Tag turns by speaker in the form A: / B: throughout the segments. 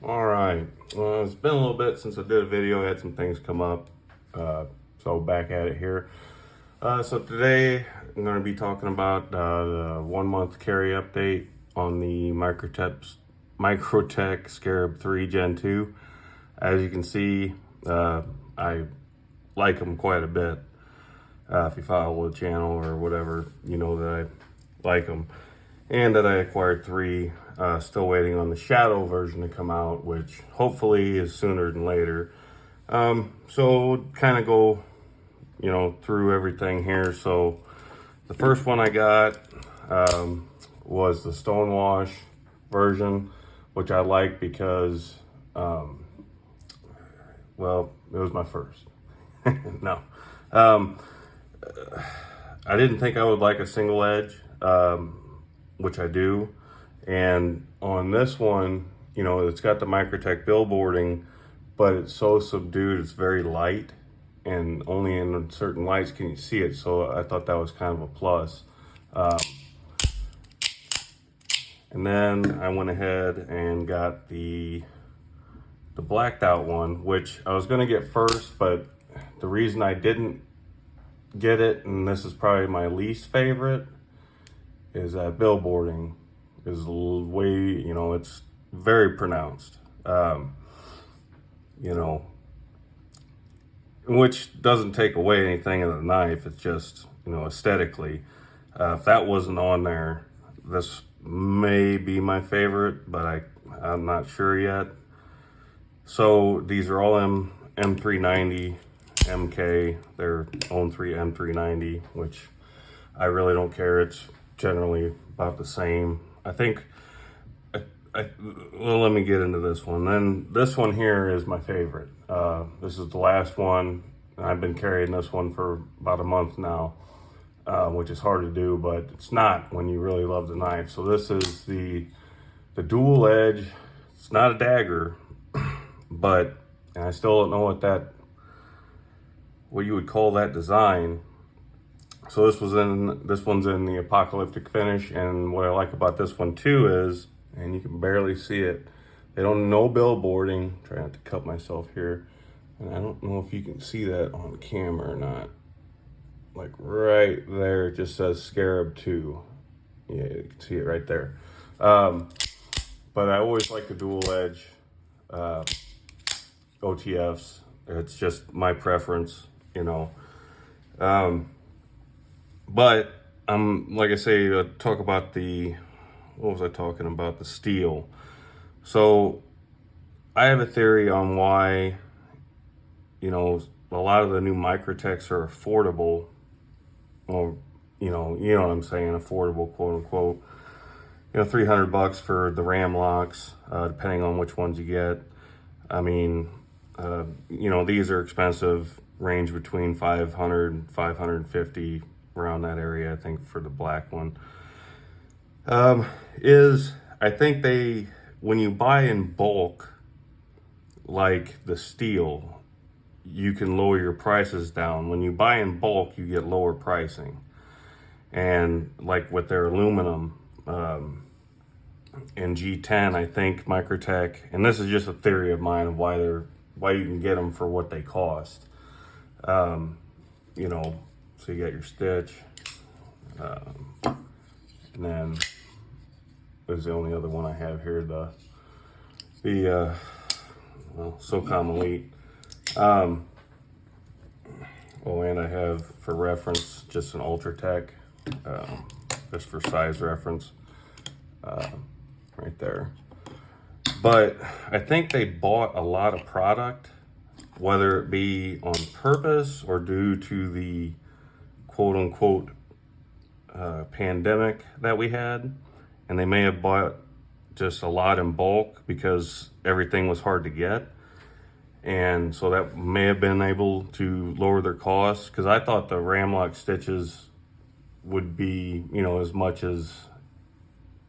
A: All right. Well, it's been a little bit since I did a video. I had some things come up, so back at it here. So today I'm going to be talking about the 1 month carry update on the Microtech Scarab 3 Gen 2. As you can see, I like them quite a bit. If you follow the channel or whatever, you know that I like them. And that I acquired 3, still waiting on the Shadow version to come out, which hopefully is sooner than later. So kind of go, through everything here. So the first one I got was the Stonewash version, which I like because, well, it was my first. No. I didn't think I would like a single edge, which I do. And on this one, it's got the Microtech billboarding, but it's so subdued, it's very light, and only in certain lights can you see it. So I thought that was kind of a plus. And then I went ahead and got the blacked out one, which I was gonna get first, but the reason I didn't get it, and this is probably my least favorite, is that billboarding is way, it's very pronounced. Which doesn't take away anything of the knife. It's just, aesthetically. If that wasn't on there, this may be my favorite, but I'm not sure yet. So these are all M390 MK. They're own 3 M390, which I really don't care. It's generally about the same. I think, well, let me get into this one. Then this one here is my favorite. This is the last one. I've been carrying this one for about a month now, which is hard to do, but it's not when you really love the knife. So this is the dual edge. It's not a dagger, but, and I still don't know what you would call that design. So this one's in the apocalyptic finish, and what I like about this one too is, and you can barely see it, they don't no billboarding. Try not to cut myself here, and I don't know if you can see that on camera or not. Like right there, it just says Scarab 2. Yeah, you can see it right there. But I always like the dual edge OTFs. It's just my preference, But like I say, talk about what was I talking about? The steel. So I have a theory on why, a lot of the new Microtechs are affordable. Or, you know what I'm saying, affordable, quote unquote. $300 for the ram locks, depending on which ones you get. I mean, these are expensive, range between 500 and 550, around that area, I think, for the black one. I think when you buy in bulk, like the steel, you can lower your prices down. When you buy in bulk, you get lower pricing. And like with their aluminum, and G10, I think Microtech, and this is just a theory of mine of why you can get them for what they cost. So you got your stitch, and then there's the only other one I have here, the SOCOM Elite. And I have, for reference, just an Ultratech, just for size reference, right there. But I think they bought a lot of product, whether it be on purpose or due to the quote-unquote pandemic that we had, and they may have bought just a lot in bulk because everything was hard to get, and so that may have been able to lower their costs, because I thought the Ramlock stitches would be, as much as,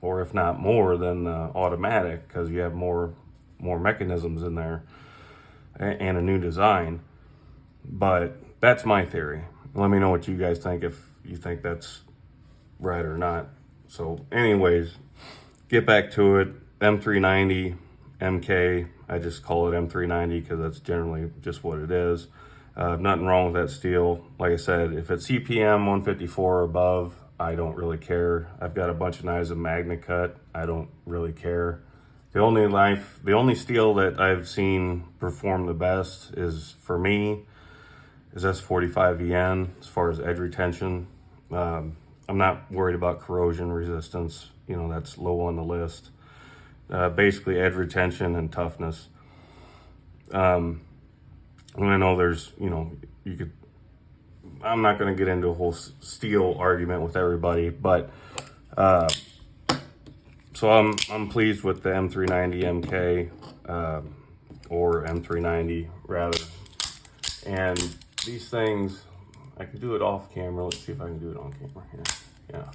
A: or if not more than the automatic, because you have more mechanisms in there and a new design. But that's my theory. Let me know what you guys think, if you think that's right or not. So anyways, get back to it. M390 MK. I just call it M390 because that's generally just what it is. Nothing wrong with that steel. Like I said, if it's CPM 154 or above, I don't really care. I've got a bunch of knives of Magna Cut. I don't really care. The only steel that I've seen perform the best is, for me, is S45VN as far as edge retention. I'm not worried about corrosion resistance. You know, that's low on the list. Basically edge retention and toughness. And I know there's, you know, I'm not going to get into a whole steel argument with everybody, but so I'm pleased with the M390 MK, or M390 rather. And these things, I can do it off camera. Let's see if I can do it on camera here. Yeah,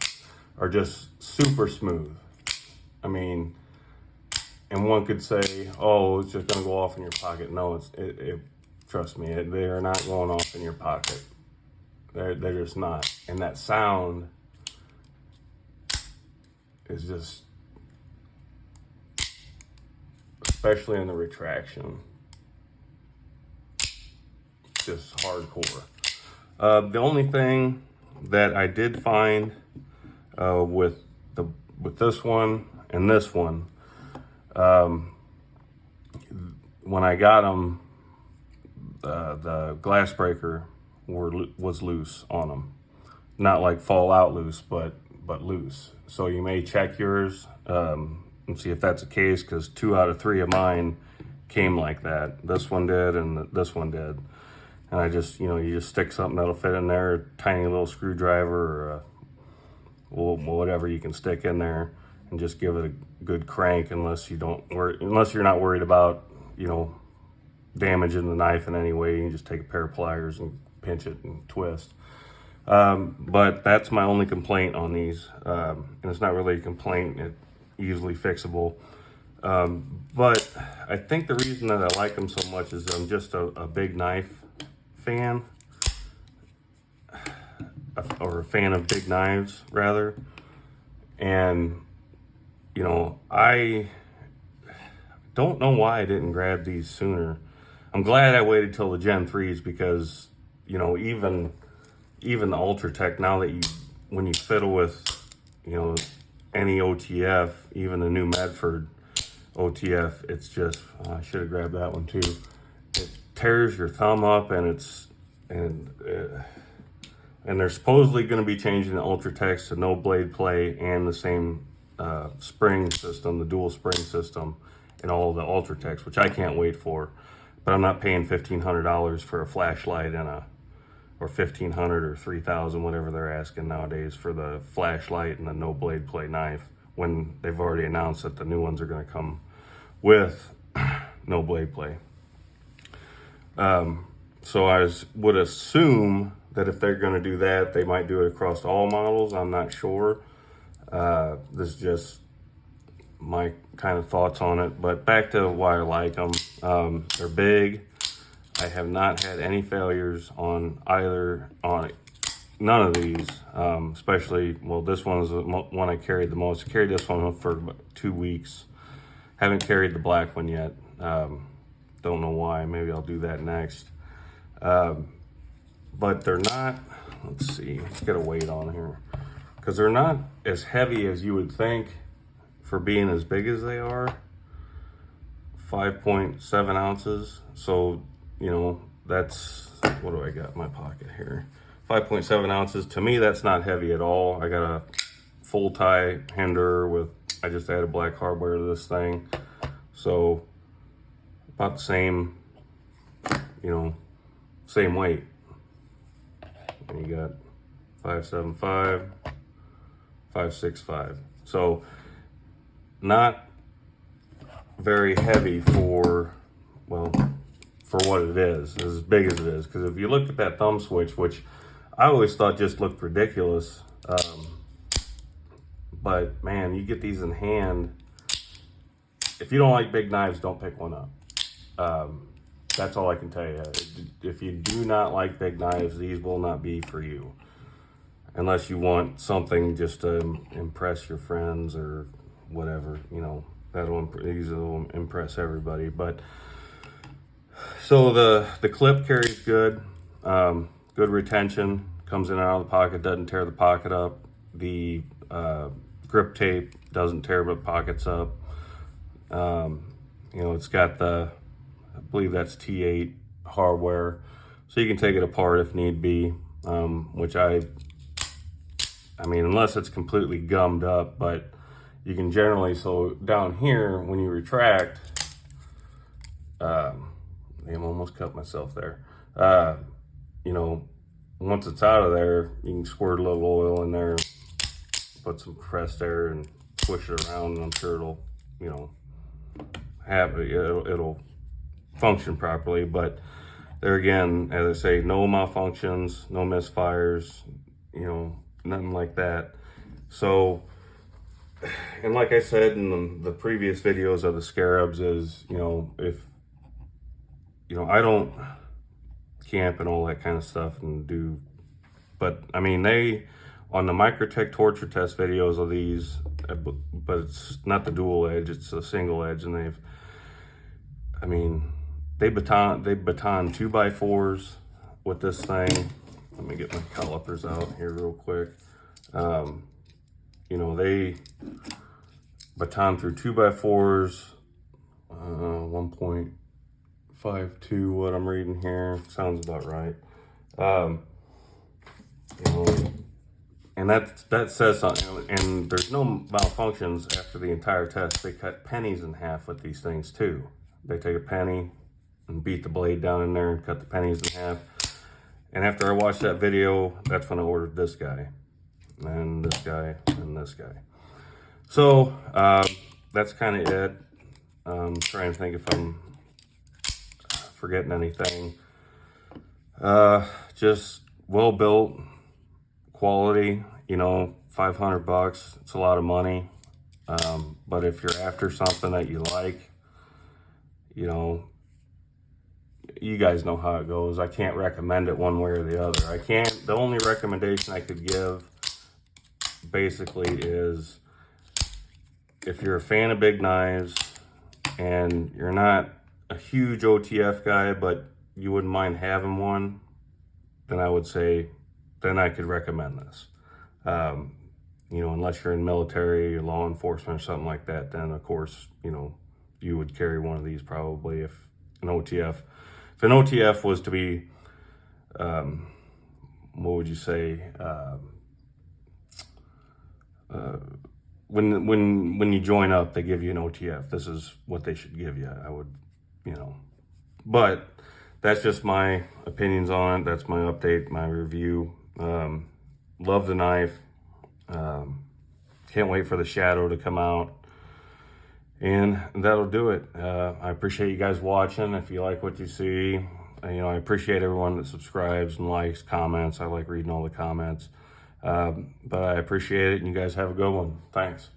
A: are just super smooth. I mean, and one could say, oh, it's just gonna go off in your pocket. No, trust me, they are not going off in your pocket. They're just not. And that sound is just, especially in the retraction, just hardcore. The only thing that I did find with this one and this one, when I got them, the glass breaker was loose on them. Not like fall out loose, but loose. So you may check yours and see if that's the case, because 2 out of 3 of mine came like that. This one did, and this one did. And I just, you know, you just stick something that'll fit in there, a tiny little screwdriver or whatever you can stick in there, and just give it a good crank, unless you're not worried about, you know, damaging the knife in any way. You can just take a pair of pliers and pinch it and twist. But that's my only complaint on these. And it's not really a complaint, it's easily fixable. But I think the reason that I like them so much is I'm just a big knife fan, or a fan of big knives rather. And you know, I don't know why I didn't grab these sooner. I'm glad I waited till the Gen 3s, because, you know, even the Ultratech, now that when you fiddle with, you know, any OTF, even the new Medford OTF, it's just, I should have grabbed that one too. It tears your thumb up, and they're supposedly going to be changing the Ultratechs to no blade play and the same spring system, the dual spring system, in all the Ultratechs, which I can't wait for. But I'm not paying $1,500 for a flashlight or $1,500 or $3,000, whatever they're asking nowadays, for the flashlight and the no blade play knife, when they've already announced that the new ones are going to come with no blade play. So I would assume that if they're going to do that, they might do it across all models. I'm not sure. This is just my kind of thoughts on it. But back to why I like them. They're big. I have not had any failures on none of these. Especially, well, this one is the one I carried the most. I carried this one for about 2 weeks. Haven't carried the black one yet. Don't know why. Maybe I'll do that next. But they're not, let's see, let's get a weight on here, because they're not as heavy as you would think for being as big as they are. 5.7 ounces. So, you know, that's, what do I got in my pocket here? 5.7 ounces. To me, that's not heavy at all. I got a full tie hinder I just added black hardware to this thing. So about the same, you know, same weight. And you got 5.75, 5.65. So not very heavy for what it is, as big as it is. Because if you look at that thumb switch, which I always thought just looked ridiculous, but man, you get these in hand. If you don't like big knives, don't pick one up. That's all I can tell you. If you do not like big knives, these will not be for you. Unless you want something just to impress your friends or whatever, you know. these will impress everybody. But so the clip carries good, good retention, comes in and out of the pocket, doesn't tear the pocket up. The grip tape doesn't tear the pockets up. You know, it's got the, I believe that's T8 hardware, so you can take it apart if need be, which I mean, unless it's completely gummed up, but you can generally, so down here, when you retract, I almost cut myself there. You know, once it's out of there, you can squirt a little oil in there, put some compressed air and push it around, and I'm sure it'll, you know, it'll function properly. But there again, as I say, no malfunctions, no misfires, you know, nothing like that. So, and like I said in the previous videos of the Scarabs is, you know, if, you know, I don't camp and all that kind of stuff and do, but I mean, they, on the Microtech torture test videos of these, but it's not the dual edge, it's a single edge, and they've, I mean, they baton 2x4s with this thing. Let me get my calipers out here real quick. You know, they baton through 2x4s, 1.52, what I'm reading here, sounds about right. You know, and that says something, and there's no malfunctions after the entire test. They cut pennies in half with these things too. They take a penny and beat the blade down in there and cut the pennies in half. And after I watched that video, that's when I ordered this guy, and this guy, and this guy. So that's kind of it. I'm trying to think if I'm forgetting anything. Just well built, quality. You know, $500, it's a lot of money. But if you're after something that you like, you know, you guys know how it goes. I can't recommend it one way or the other. I can't, the only recommendation I could give basically is if you're a fan of big knives and you're not a huge OTF guy, but you wouldn't mind having one, then I would say, then I could recommend this. You know, unless you're in military or law enforcement or something like that, then of course, you know, you would carry one of these probably. If an OTF was to be, what would you say, when you join up, they give you an OTF. This is what they should give you, I would, you know. But that's just my opinions on it. That's my update, my review. Love the knife. Can't wait for the shadow to come out. And that'll do it. I appreciate you guys watching. If you like what you see, you know, I appreciate everyone that subscribes and likes, comments. I like reading all the comments. But I appreciate it, and you guys have a good one. Thanks.